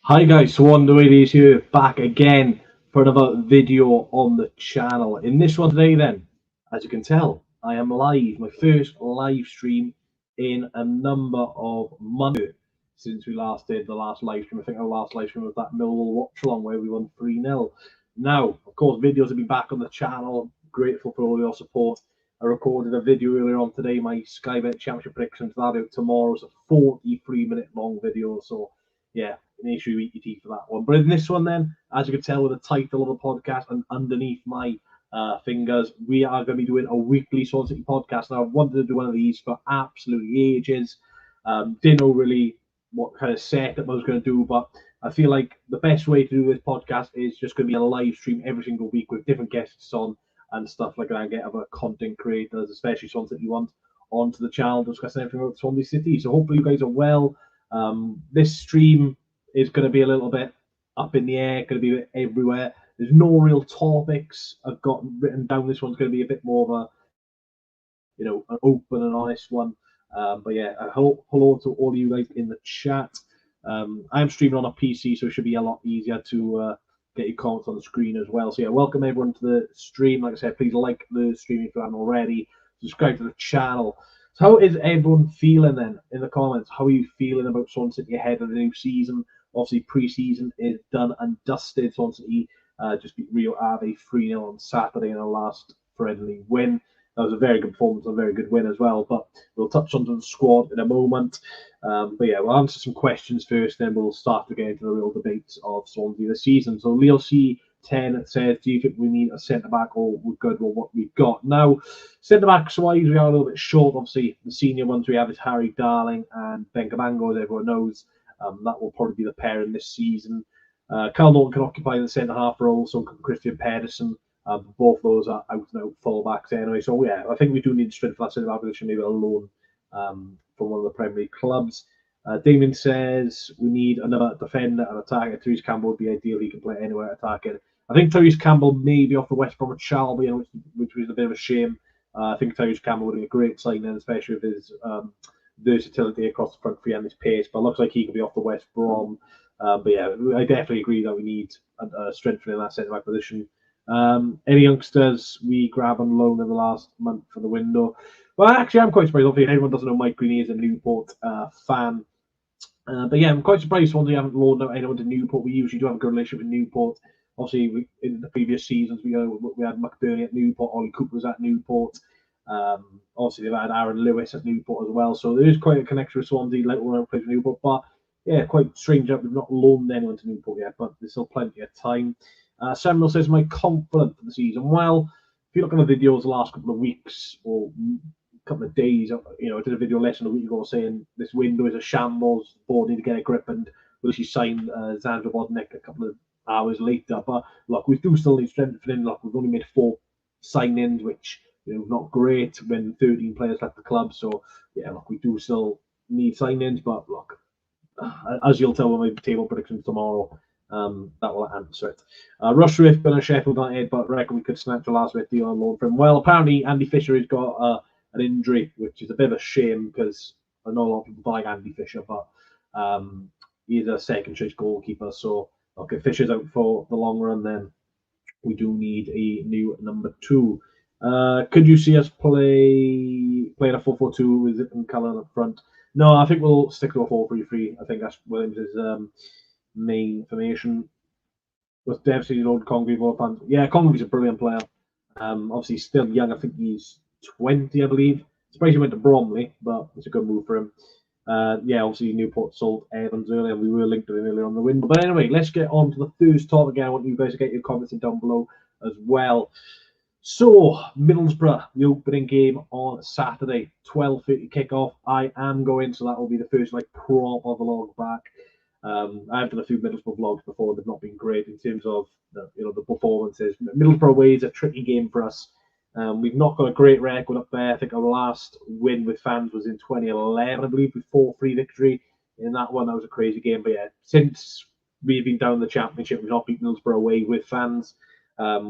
Hi guys, Swan is here, back again for another video on the channel. In this one today then, as you can tell, I am live, my first live stream in a number of months since we last did the last live stream. I think our last live stream was that Millwall watch along where we won 3-0. Now, of course, videos will be back on the channel. Grateful for all your support. I recorded a video earlier on today, my Sky Bet Championship predictions. That out tomorrow. It's a 43-minute long video, so yeah, make sure you eat your teeth for that one. But in this one, then, as you can tell with the title of the podcast and underneath my fingers, we are going to be doing a weekly Swansea City podcast. Now, I've wanted to do one of these for absolutely ages. Didn't know really what kind of setup I was going to do, but I feel like the best way to do this podcast is just going to be a live stream every single week with different guests on and stuff like that, and get other content creators, especially Swansea City ones, onto the channel discussing everything about Swansea City. So hopefully you guys are well. This stream is going to be a little bit up in the air, going to be everywhere. There's no real topics I've got written down. This one's going to be a bit more of a, an open and honest one. But yeah, hello to all you guys in the chat. I'm streaming on a PC, so it should be a lot easier to get your comments on the screen as well. So yeah, welcome everyone to the stream. Like I said, please like the stream if you haven't already. Subscribe to the channel. So how is everyone feeling then in the comments? How are you feeling about Swansea City ahead of the new season? Obviously, pre-season is done and dusted. Swansea City just beat Rio Ave 3-0 on Saturday in our last friendly win. That was a very good performance, a very good win as well. But we'll touch on the squad in a moment. But yeah, we'll answer some questions first, then we'll start to get into the real debates of Swansea this season. So Leo C10 says, do you think we need a centre-back or we're good with what we've got? Now, centre-backs-wise, we are a little bit short. Obviously, the senior ones we have is Harry Darling and Ben Cabango, as everyone knows. That will probably be the pairing this season. Carl Norton can occupy the centre-half role, so can Christian Pedersen. Both those are out-and-out full-backs anyway. So, yeah, I think we do need strength for that centre-back position, maybe a loan from one of the Premier League clubs. Damien says we need another defender and attacker. Tyrese Campbell would be ideal. He can play anywhere attacking. I think Tyrese Campbell may be off the West Bromwich Albion, which was a bit of a shame. I think Tyrese Campbell would be a great signing, especially with his versatility across the front three and his pace. But it looks like he could be off the West Brom. But yeah, I definitely agree that we need strengthening that centre back position. Any youngsters we grab on loan in the last month for the window? Well, actually, I'm quite surprised. Obviously, everyone doesn't know Mike Greene is a Newport fan. But yeah, I'm quite surprised Swansea haven't loaned out anyone to Newport. We usually do have a good relationship with Newport. Obviously, in the previous seasons, we had McBurney at Newport, Ollie Cooper was at Newport. Obviously, they've had Aaron Lewis at Newport as well. So there is quite a connection with Swansea, like when I played with Newport. But yeah, quite strange that we've not loaned anyone to Newport yet, but there's still plenty of time. Samuel says, am I confident for the season? Well, if you look at the videos the last couple of weeks or couple of days, I did a video less than a week ago saying this window is a shambles, board need to get a grip, and we'll actually sign Zandra Bodnik a couple of hours later. But look, we do still need strengthening. Look, we've only made 4 signings, which not great when 13 players left the club. So yeah, look, we do still need signings, but look, as you'll tell with my table predictions tomorrow, that will answer it. Rush Riff been a Sheffield United, but reckon we could snatch a last minute deal on loan for him. Well, apparently Andy Fisher has got an injury, which is a bit of a shame because I know a lot of people like Andy Fisher, but he's a second choice goalkeeper. So okay, Fisher's out for the long run, then we do need a new number 2. Could you see us playing a 4-4-2 with Zip and Cullen up front? No, I think we'll stick to a 4-3-3. I think that's Williams' main formation. Was devastated old Congreve fans. Yeah, Congreve's a brilliant player. Obviously, he's still young. I think he's 20, I believe. Surprised he went to Bromley, but it's a good move for him. Yeah, obviously Newport sold Evans earlier, and we were linked to him earlier on the window. But anyway, let's get on to the first topic again. I want you guys to get your comments in down below as well. So, Middlesbrough, the opening game on Saturday, 12:30 kickoff. I am going, so that will be the first proper vlog back. I've done a few Middlesbrough vlogs before. They've not been great in terms of the performances. Middlesbrough away is a tricky game for us. We've not got a great record up there. I think our last win with fans was in 2011, I believe, with 4-3 victory in that one. That was a crazy game. But yeah, since we've been down the championship, we've not beat Middlesbrough away with fans.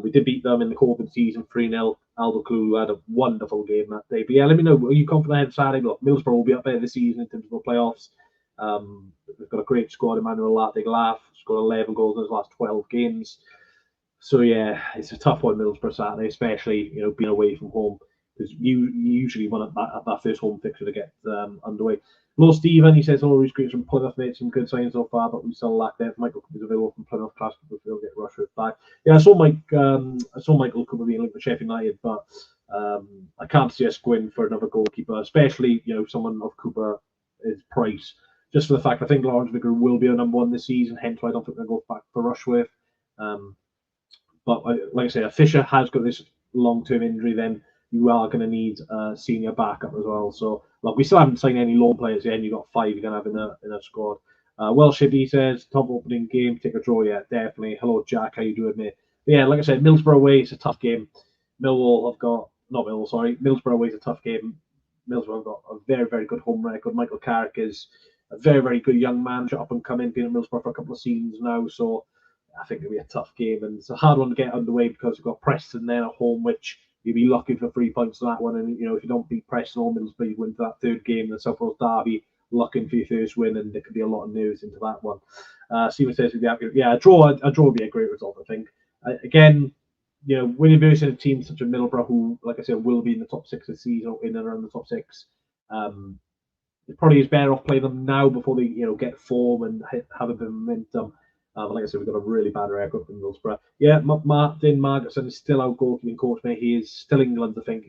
We did beat them in the COVID season 3-0. Aldo Kulu had a wonderful game that day. But yeah, let me know, are you confident ahead of Saturday? Look, Middlesbrough will be up there this season in terms of the playoffs. They've got a great squad. Emmanuel Latiglaff scored 11 goals in his last 12 games. So yeah, it's a tough one, Middlesbrough Saturday, especially being away from home, because you usually want that first home fixture to get underway. Lord Stephen, he says, always great from Plymouth, made some good signs so far, but we still lack depth. Michael Cooper's available from Plymouth, class will get Rushford back. Yeah, I saw Michael Cooper being linked with Sheffield United, but I can't see us going for another goalkeeper, especially someone of Cooper's price. Just for the fact I think Lawrence Vicker will be a number one this season, hence why I don't think they'll go back for Rushworth. But like I say, if Fisher has got this long-term injury, then you are going to need a senior backup as well. So, look, we still haven't signed any loan players yet, and you've got 5 you're going to have in a squad. Welsh Shibby says, top opening game, take a draw, yeah, definitely. Hello, Jack, how you doing, mate? But yeah, like I said, Middlesbrough away is a tough game. Middlesbrough away is a tough game. Middlesbrough have got a very, very good home record. Michael Carrick is a very, very good young man, up and coming, been at Middlesbrough for a couple of seasons now, so I think it'll be a tough game, and it's a hard one to get underway because we've got Preston there at home, which you'll be lucky for 3 points on that one. And if you don't beat Preston or Middlesbrough, you win that third game, the South Wales derby, looking for your first win, and there could be a lot of nerves into that one. Stephen says, a draw would be a great result, I think. Again, when you're versing a team such as Middlesbrough, who, like I said, will be in the top 6 this season or in and around the top 6, it probably is better off playing them now before they get form and have a bit of momentum. But like I said, we've got a really bad record from Middlesbrough. Yeah, Martin Margerson is still out goalkeeping coach, mate. He is still England, I think.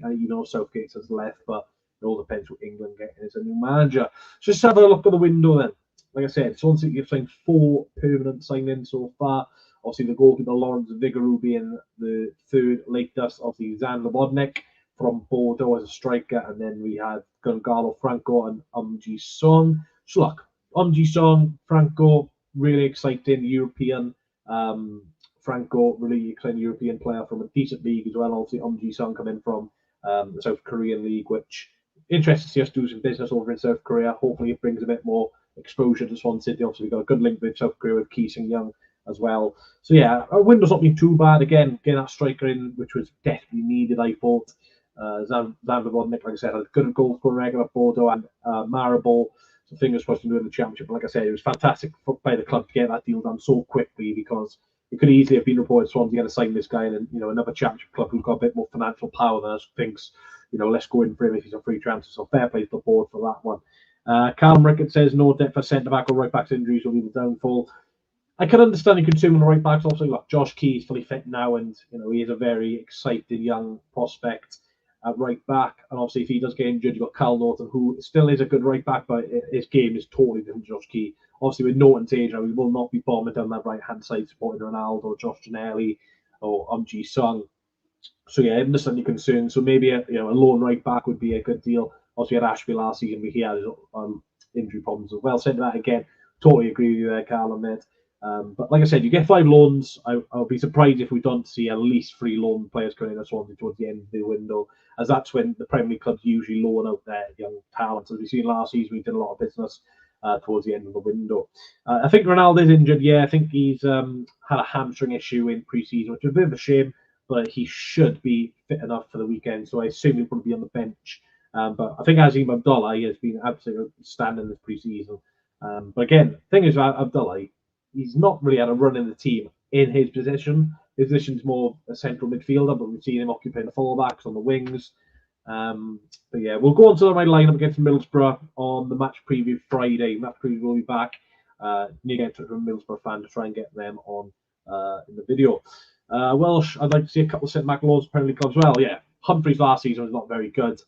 Southgate has left, but it all depends what England get as a new manager. Just have a look at the window then. Like I said, Swansea City have signed 4 permanent signings so far. Obviously, the goalkeeper Lawrence Vigoureux being the third latest. Obviously, Zan Lobodnik from Bordeaux as a striker, and then we had Gonzalo Franco and Ji Song. So look, Ji Song, Franco, really exciting European. Franco, really exciting European player from a decent league as well. Obviously, Ji Song coming from the South Korean league, which interested to see us do some business over in South Korea. Hopefully, it brings a bit more exposure to Swansea City. Obviously, we've got a good link with South Korea with Ki Sung Young as well. So yeah, our window's not been too bad. Again, getting that striker in, which was definitely needed, I thought. Zan Lobodnik, like I said, had a good goal for regular Bordeaux and Maribor. So fingers crossed to do in the championship. But like I said, it was fantastic by the club to get that deal done so quickly, because it could easily have been reported Swansea going to sign this guy, and another championship club who's got a bit more financial power than us thinks, let's go in for him if he's a free transfer. So fair play to the board for that one. Callum Ricketts says no depth for centre back or right backs injuries will be the downfall. I can understand the concern on the right backs. Obviously, look, Josh Key is fully fit now, and he is a very exciting young prospect at right back. And obviously, if he does get injured, you've got Cal Norton, who still is a good right back, but his game is totally different to Josh Key. Obviously, with Norton's age now, we will not be bombing down that right hand side supporting Ronaldo or Josh Janelli or Ji Sung. So yeah, I understand your concern. So maybe a lone right back would be a good deal. Also, we had Ashby last season, but he had his injury problems as well. Said that again, totally agree with you there, Carl, on that. But like I said, you get 5 loans. I'll be surprised if we don't see at least 3 loan players coming in at Swansea towards the end of the window, as that's when the Premier League clubs usually loan out their young talent. As we've seen last season, we did a lot of business towards the end of the window. I think Ronaldo's injured. Yeah, I think he's had a hamstring issue in pre-season, which is a bit of a shame, but he should be fit enough for the weekend. So I assume he'll probably be on the bench. But I think Azim Abdullah, he has been absolutely outstanding this pre-season. But again, the thing is about Abdullah, he's not really had a run in the team in his position. His position's more a central midfielder, but we've seen him occupying the fullbacks on the wings. But yeah, we'll go on to my lineup against Middlesbrough on the match preview Friday. Match preview will be back. Need to get in touch with a Middlesbrough fan to try and get them on in the video. Welsh, I'd like to see a couple of centre-back loans Premier League clubs. Well, yeah, Humphreys last season was not very good.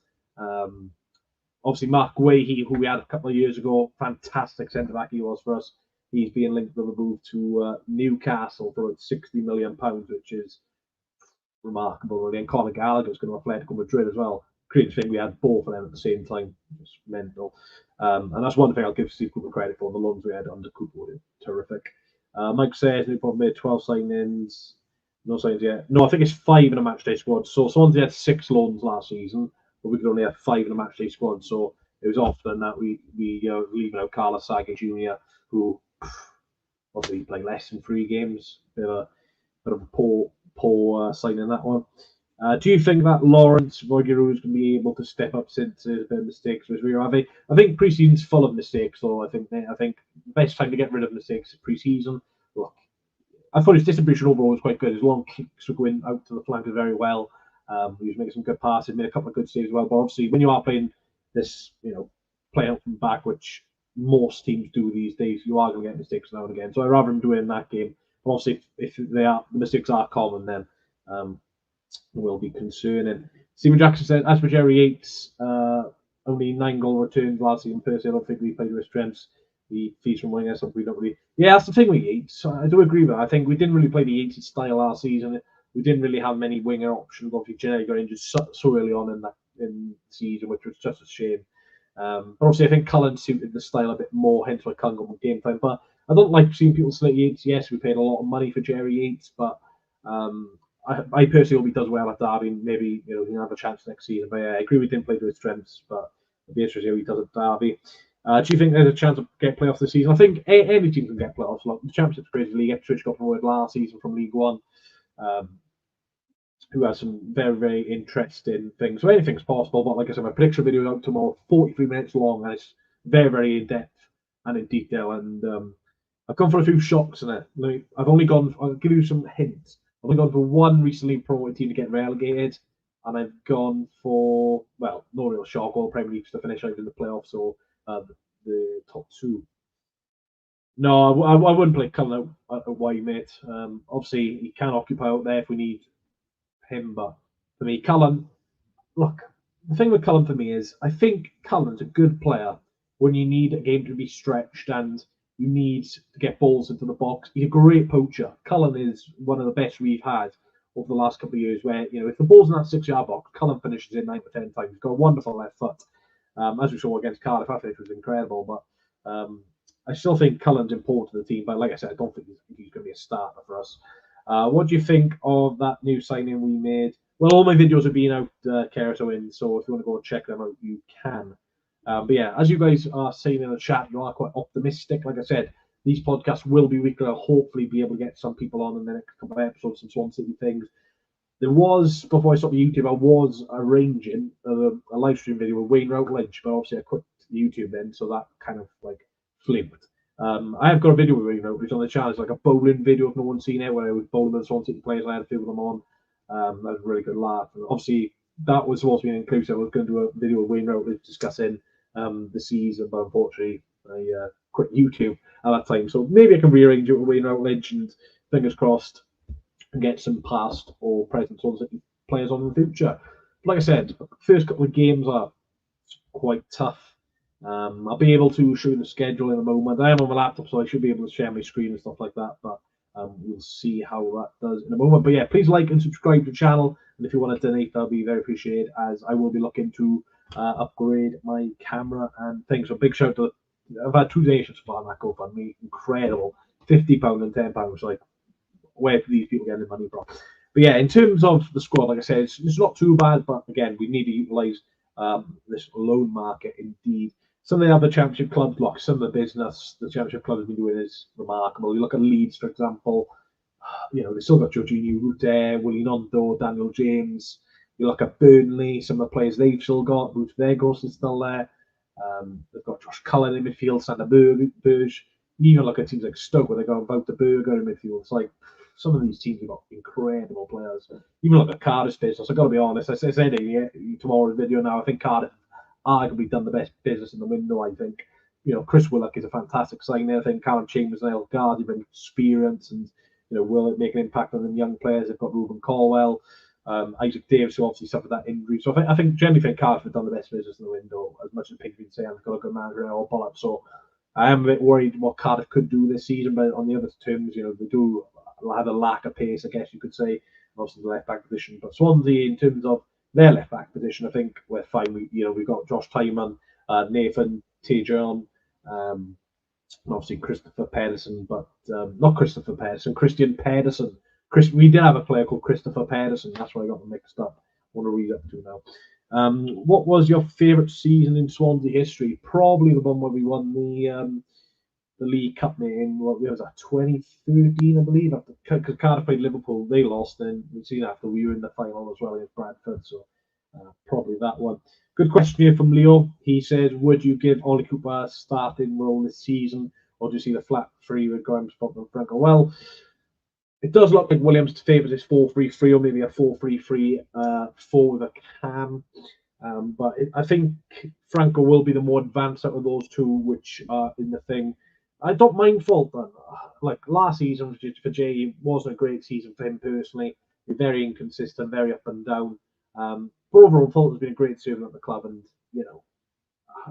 Obviously, Mark Guehi, who we had a couple of years ago, fantastic centre-back he was for us. He's being linked with a move to Newcastle for about £60 million, which is remarkable, really. And Conor Gallagher's going to Atletico Madrid as well. Crazy thing, we had both of them at the same time. It's mental. And that's one thing I'll give Steve Cooper credit for. The loans we had under Cooper were terrific. Mike says, no problem, made 12 signings. No signings yet. No, I think it's 5 in a matchday squad. So Swansea had 6 loans last season, but we could only have 5 in a matchday squad. So it was often that we leaving out Carlos Sage Jr., who obviously playing less than 3 games. Bit of a poor signing that one. Do you think that Lawrence Vogiru is going to be able to step up since there's been mistakes with Rio Ave? I think pre-season's full of mistakes, so I think the best time to get rid of mistakes is pre-season. Look, I thought his distribution overall was quite good. His long kicks were going out to the flank very well. He was making some good passes, made a couple of good saves as well. But obviously, when you are playing this, playing out from back, which most teams do these days, you are going to get mistakes now and again. So I'd rather him do it in that game. But obviously, if the mistakes are common, then will be concerning. Stephen Jackson said, as for Jerry Yates, only 9 goal returns last season. Personally, I don't think we played with strengths. The fees from wingers, something we don't really. Yeah, that's the thing with Yates. I do agree with that. I think we didn't really play the Yates style last season. We didn't really have many winger options. Obviously, Jerry got injured so early on in the season, which was just a shame. But obviously, I think Cullen suited the style a bit more, hence why Cullen got more game time. But I don't like seeing people slate Yates. Yes, we paid a lot of money for Jerry Yates, but I personally hope he does well at Derby. Maybe he can have a chance next season. But yeah, I agree we didn't play to his strengths, but it'll be interesting how he does at Derby. Do you think there's a chance of get playoffs this season? I think any team can get playoffs. Like the Championship's crazy league. Ipswich got promoted last season from League One, who has some very, very interesting things. So anything's possible. But like I said, my prediction video is out tomorrow, 43 minutes long, and it's very, very in depth and in detail. And I've gone for a few shocks in it. I'll give you some hints. I've only gone for one recently promoted team to get relegated, and I've gone for, well, no real shock, all Premier Leagues to finish out in the playoffs or the top 2. No, I wouldn't play Cullen away, mate. Obviously, he can occupy out there if we need him, but for me, Cullen, look, the thing with Cullen for me is I think Cullen's a good player when you need a game to be stretched and you need to get balls into the box. He's a great poacher. Cullen is one of the best we've had over the last couple of years where, if the ball's in that 6-yard box, Cullen finishes in 9 or 10 times. He's got a wonderful left foot. As we saw against Cardiff, I think it was incredible. But I still think Cullen's important to the team. But like I said, I don't think he's going to be a starter for us. What do you think of that new signing we made? Well, all my videos have been out, Keratoin, so if you want to go and check them out, you can. But yeah, as you guys are saying in the chat, you are quite optimistic. Like I said, these podcasts will be weekly. I'll hopefully be able to get some people on in the next couple of episodes, some Swansea City things. There was, before I stopped YouTube, I was arranging a live stream video with Wayne Routledge, but obviously I quit YouTube then, so that kind of flipped. I have got a video with Wayne Routledge on the channel. It's like a bowling video if no one's seen it, where I was bowling with Swansea City players and I had a few of them on. That was a really good laugh. And obviously, that was supposed to be inclusive. I was going to do a video with Wayne Routledge discussing the season, but unfortunately, I quit YouTube at that time. So maybe I can rearrange it with Wayne Routledge and fingers crossed and get some past or present Swansea players on in the future. Like I said, first couple of games are quite tough. I'll be able to show you the schedule in a moment. I am on my laptop, so I should be able to share my screen and stuff like that. But we'll see how that does in a moment. But yeah, please like and subscribe to the channel. And if you want to donate, that'll be very appreciated, as I will be looking to upgrade my camera and things. So big shout out to I've had 2 donations for that GoFundMe. Incredible. £50 and £10. Like, where do these people get their money from? But yeah, in terms of the squad, like I said, it's not too bad. But again, we need to utilise this loan market indeed. Some of the other championship clubs, like some of the business the championship club has been doing is remarkable. You look at Leeds, for example, they still got Jorginho Rutte, Willie Gnonto, Daniel James. You look at Burnley, some of the players they've still got. Ruth Vegas is still there. They've got Josh Cullen in midfield, Sander Burge. You even look at teams like Stoke, where they got Wout de Burger in midfield. It's like some of these teams have got incredible players. Even look at Cardiff's business. I've got to be honest. I said in tomorrow's video now, I think Cardiff arguably done the best business in the window. I think Chris Willock is a fantastic signing. I think Callum Chambers and El Ghazi bring experience and will make an impact on the young players. They've got Ruben Colwell, Isaac Davis, who obviously suffered that injury. So I think generally think Cardiff have done the best business in the window, as much as Pig's been saying. They've got a good manager and all Bollard. So I am a bit worried what Cardiff could do this season, but on the other terms, they do have a lack of pace, I guess you could say, also the left back position. But Swansea, in terms of their left back position, I think we're fine. We've got Josh Tyman, Nathan Tejon, and obviously Christopher Pedersen, but not Christopher Pedersen, Christian Pedersen. We did have a player called Christopher Pedersen. That's why I got them mixed up. I want to read up to now. What was your favourite season in Swansea history? Probably the one where we won the the League Cup in, what was that, 2013, I believe, because Cardiff played Liverpool, they lost, and we've seen after we were in the final as well against Bradford, so probably that one. Good question here from Leo. He says, would you give Ollie Cooper a starting role this season, or do you see the flat three with Graham Spotman and Franco? Well, it does look like Williams favours his 4-3-3 or maybe a 4-3-3 4 with a cam. But I think Franco will be the more advanced out of those two, which are in the thing. I don't mind Fulton. Like last season for Jay, wasn't a great season for him personally. Very inconsistent, very up and down. But overall, Fulton's been a great servant at the club, and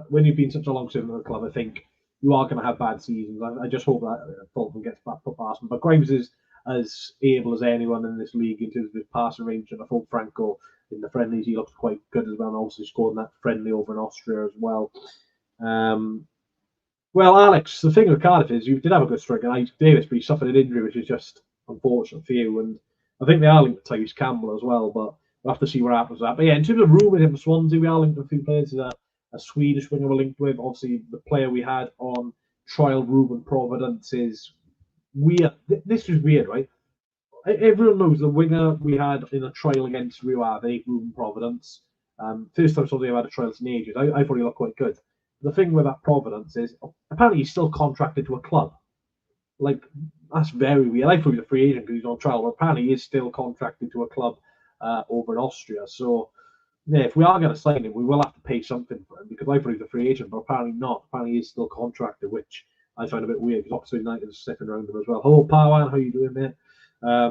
when you've been such a long servant at the club, I think you are going to have bad seasons. I just hope that Fulton gets back put past him. But Grimes is as able as anyone in this league in terms of his passing range, and I thought Franco in the friendlies he looked quite good as well, and also scored that friendly over in Austria as well. Well, Alex, the thing with Cardiff is you did have a good striker, Davis, but he suffered an injury, which is just unfortunate for you. And I think they are linked to Tyrese Campbell as well, but we'll have to see what happens with that. But yeah, in terms of rumours in Swansea, we are linked to a few players. There's a Swedish winger we're linked with. Obviously, the player we had on trial, Ruben Providence, is weird. This is weird, right? Everyone knows the winger we had in a trial against Rio Ave, Ruben Providence. First time somebody had a trial in ages. I thought he looked quite good. The thing with that Providence is apparently he's still contracted to a club. Like, that's very weird. I thought he was a free agent because he's on trial, but apparently he is still contracted to a club over in Austria. So, yeah, if we are going to sign him, we will have to pay something for him because I thought he was a free agent, but apparently not. Apparently he is still contracted, which I find a bit weird because Oxford United is sniffing around him as well. Hello, Pawan, how you doing, mate? I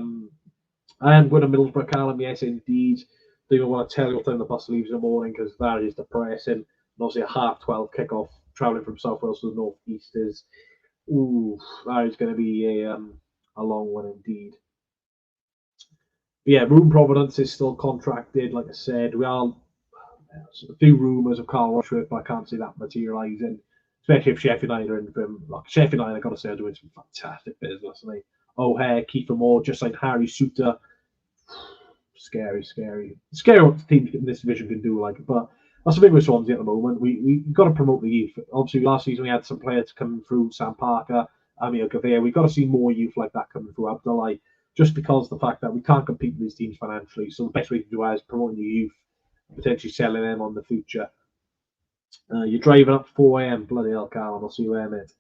am going to Middlesbrough, Callum. Yes, indeed. Don't even want to tell you what time the bus leaves in the morning because that is depressing. And obviously a 12:30 kickoff travelling from South Wales to the North East is, that is going to be a long one indeed. But yeah, Ruben Providence is still contracted. Like I said, we are a few rumours of Carl Rushworth, but I can't see that materialising. Especially if Sheffield United are in them. Like Sheffield United, I've got to say, are doing some fantastic business. And O'Hare, Kiefer Moore, just like Harry Suter. Scary what the teams in this division can do. But that's the thing with Swansea at the moment. We've got to promote the youth. Obviously, last season we had some players coming through, Sam Parker, Amir Gavir. We've got to see more youth like that coming through, Abdullah, just because of the fact that we can't compete with these teams financially. So the best way to do that is promoting the youth, potentially selling them on the future. You're driving up 4 a.m. Bloody hell, Callum. I'll see you there, mate.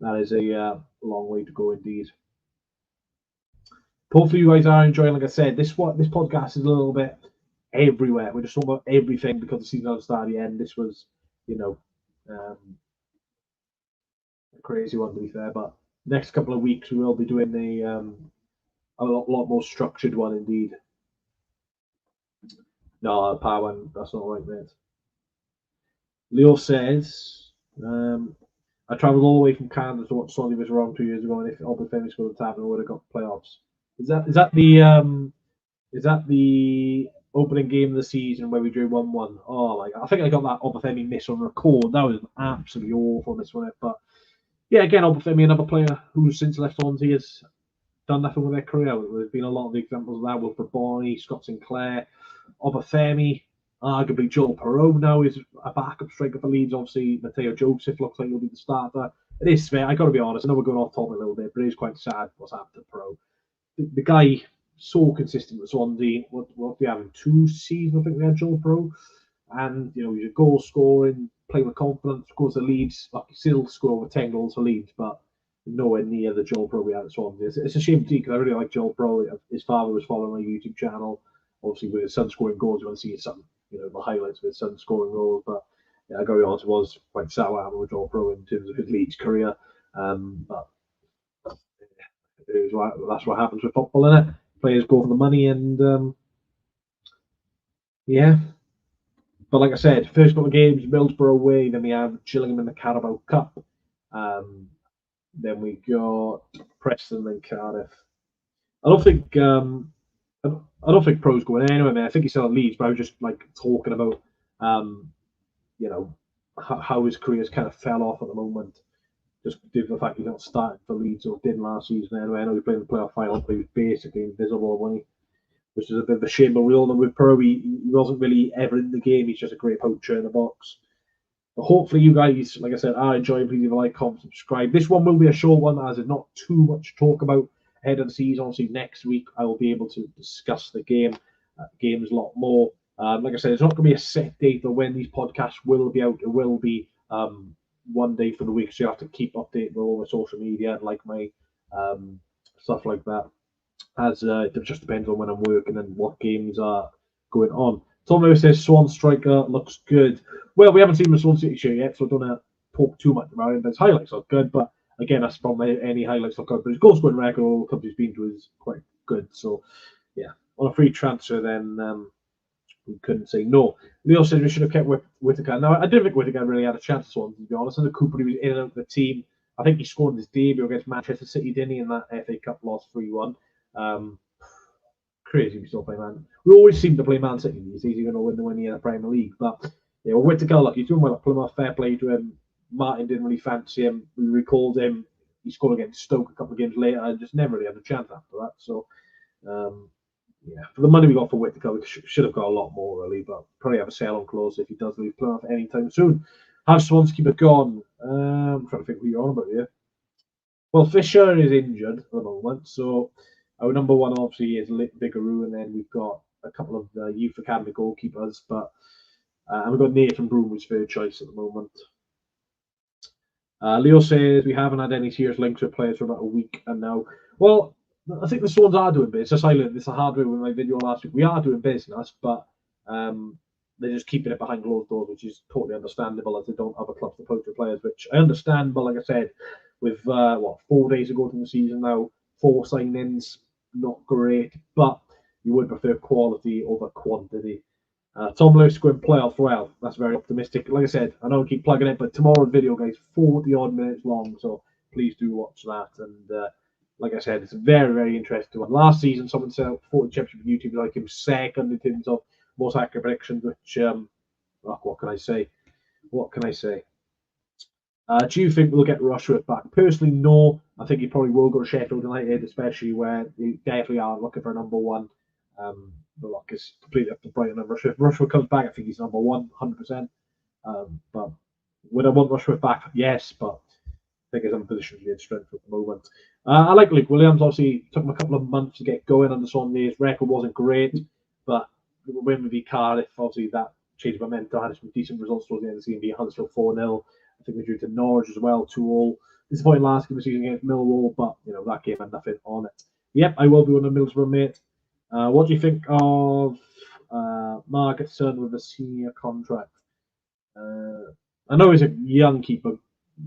That is a long way to go indeed. Hopefully you guys are enjoying. Like I said, this podcast is a little bit everywhere. We're just talking about everything because the season hasn't started yet. And this was, a crazy one to be fair. But next couple of weeks we will be doing a lot more structured one indeed. No, Power, that's not right, mate. Leo says, I travelled all the way from Canada to watch Swansea was wrong 2 years ago, and if Obafemi scored the tap, we would have got playoffs. Is that the opening game of the season where we drew 1-1? Oh, I think I got that Obafemi miss on record. That was an absolutely awful miss on it. But yeah, again, Obafemi, another player who since left Swansea has done nothing with their career. There's been a lot of examples of that. Wilfred Bonney, Scott Sinclair, Obafemi, arguably Joel Perot now is a backup striker for Leeds. Obviously, Mateo Joseph looks like he'll be the starter. It is fair. I got to be honest. I know we're going off topic a little bit, but it is quite sad what's happened to Perot. The guy so consistent with Swansea. What we have in 2 seasons, I think we had Joel Perot, and he's a goal scoring, playing with confidence. Of course, the Leeds, he still scored over 10 goals for Leeds, but nowhere near the Joel Perot we had at Swansea. It's a shame to see because I really like Joel Perot. His father was following my YouTube channel, obviously with his son scoring goals. You want to see his son, the highlights of his son scoring goals. But yeah, I got to be honest, it was quite sad what happened with Joel Perot in terms of his Leeds career. But that's what happens with football, innit? Players go for the money, and yeah. But like I said, first couple of games, Middlesbrough away, then we have Gillingham in the Carabao Cup. Then we got Preston and Cardiff. I don't think Pro's going anywhere, man. I think he's still at Leeds, but I was just talking about how his career's kind of fell off at the moment. Just due to the fact he's not starting for Leeds or didn't last season anyway. I know he played in the playoff final, but he was basically invisible, wasn't he? Which is a bit of a shame, but we all know with Pro, he wasn't really ever in the game. He's just a great poacher in the box. But hopefully you guys, like I said, are enjoying. Please leave a like, comment, subscribe. This one will be a short one, as there's not too much to talk about ahead of the season. Obviously, next week I will be able to discuss the games a lot more. Like I said, it's not going to be a set date of when these podcasts will be out. It will be one day for the week, so you have to keep updated with all my social media, like my stuff like that. As it just depends on when I'm working and what games are going on. Tom Lewis says Swan striker looks good. Well, we haven't seen the Swansea City shirt yet, so I don't want to talk too much about him. But his highlights look good, but again, that's probably any highlights look good. But his goal scoring record, all the clubs he's been to, is quite good. So, yeah, on a free transfer, then we couldn't say no. Leo says we should have kept Whittaker. Now, I didn't think Whittaker really had a chance at Swansea, to be honest. And the Cooper, he was in and out of the team. I think he scored his debut against Manchester City, didn't he, in that FA Cup loss 3-1. Crazy we still play Man. We always seem to play Man City these days, even though we're nowhere near the Premier League. But yeah, well, Whittaker, look, he's doing well at Plymouth. Fair play to him. Martin didn't really fancy him. We recalled him. He scored against Stoke a couple of games later and just never really had a chance after that. So, yeah, for the money we got for Whittaker, we should have got a lot more, really. But probably have a sale on close if he does leave Plymouth anytime soon. Have Swans keep it gone? I'm trying to think who you're on about here. Well, Fisher is injured at the moment, so our number one obviously is Bigaroo, and then we've got a couple of youth academy goalkeepers, but and we've got Nathan Broom, who's third choice at the moment. Leo says we haven't had any serious links with players for about a week, and now, well, I think the Swans are doing business. I learned this the hard way with my video last week. We are doing business, but they're just keeping it behind closed doors, which is totally understandable, as they don't have a club to poach with players, which I understand. But like I said, with 4 days ago to the season now, 4 signings, not great, but you would prefer quality over quantity. Tom Lewis going playoff, well, that's very optimistic. Like I said, I know I keep plugging it, but tomorrow's video, guys, 40 odd minutes long, so please do watch that. And like I said, it's a very, very interesting one. Last season, someone said 40 championship YouTube, like him second in terms of most accurate predictions, which, what can I say? What can I say? Do you think we'll get Rushworth back? Personally, no. I think he probably will go to Sheffield United, especially where they definitely are looking for a number one. The luck is completely up to Brighton and Rushworth. If Rushworth comes back, I think he's number one, 100%. But would I want Rushworth back? Yes, but I think he's in a position to be in strength at the moment. I like Luke Williams. Obviously, took him a couple of months to get going under Swansea's record. Wasn't great, but when we beat Cardiff, obviously that changed momentum. Had some decent results towards the end of the season. Beat Huddersfield 4-0. I think we drew to Norwich as well, 2-2. Disappointing last game of the season against Millwall, but that game had nothing on it. Yep, I will be on a Middlesbrough, mate. What do you think of Margetson with a senior contract? I know he's a young keeper,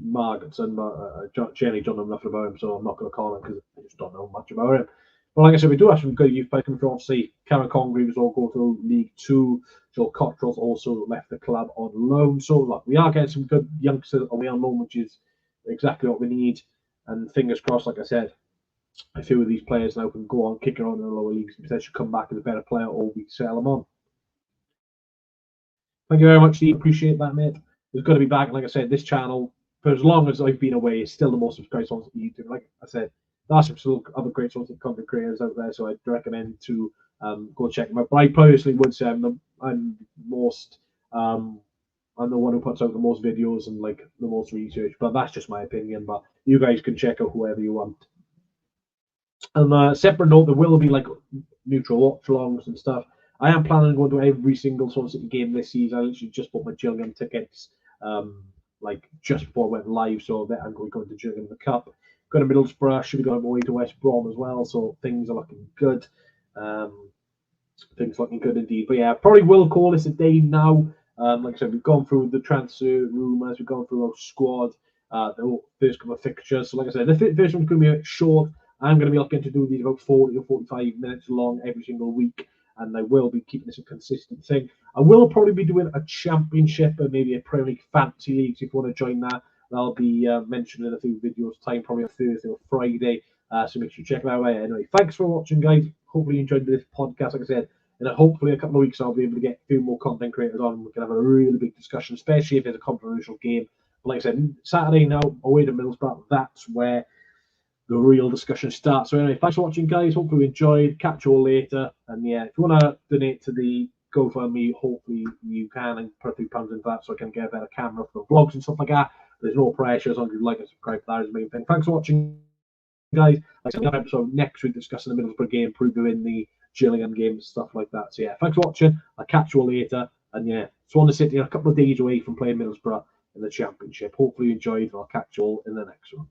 Margetson, but I generally don't know nothing about him, so I'm not going to call him because I just don't know much about him. But like I said, we do have some good youth players coming through. Obviously, Cameron Congreve all go to League Two. Joel Cottrell's also left the club on loan. So look, we are getting some good youngsters away on loan, which is exactly what we need. And fingers crossed, like I said, a few of these players now can go on, kick around in the lower leagues and potentially come back as a better player, or we sell them on. Thank you very much, Steve. Appreciate that, mate. It's good to be back. Like I said, this channel, for as long as I've been away, is still the most subscribed on YouTube. Like I said, there's some other great sorts of content creators out there, so I'd recommend to go check them out. But I personally would say I'm the one who puts out the most videos and like the most research. But that's just my opinion. But you guys can check out whoever you want. And separate note, there will be like neutral watch-alongs and stuff. I am planning on going to every single Swansea City game this season. I literally just bought my Gillingham tickets like just before I went live, so that I'm going to Gillingham the Cup. Go to Middlesbrough, should be going away to West Brom as well, so things are looking good. Things looking good indeed. But yeah, probably will call this a day now. Like I said, we've gone through the transfer rumours, we've gone through our squad, the first couple of fixtures. So like I said, the first one's going to be a bit short. I'm going to be looking to do these about 40 or 45 minutes long every single week, and I will be keeping this a consistent thing. I will probably be doing a championship and maybe a Premier League fantasy league, so if you want to join that, that'll be mentioned in a few videos time, probably on Thursday or Friday, so make sure you check that out. Anyway, thanks for watching, guys. Hopefully you enjoyed this podcast. Like I said, and hopefully a couple of weeks I'll be able to get a few more content creators on, and we can have a really big discussion, especially if it's a controversial game. But like I said, Saturday now, away to Middlesbrough, that's where the real discussion starts. So anyway, thanks for watching, guys. Hopefully you enjoyed. Catch you all later. And yeah, if you want to donate to the GoFundMe. Hopefully you can, and put £3 into that so I can get a better camera for the vlogs and stuff like that. There's no pressure, as long as you like and subscribe. That is the main thing. Thanks for watching, guys. Like I said, episode next week discussing the Middlesbrough game, previewing the Gillingham game, stuff like that. So yeah, thanks for watching. I'll catch you all later. And yeah, Swansea City are a couple of days away from playing Middlesbrough in the Championship. Hopefully you enjoyed, and I'll catch you all in the next one.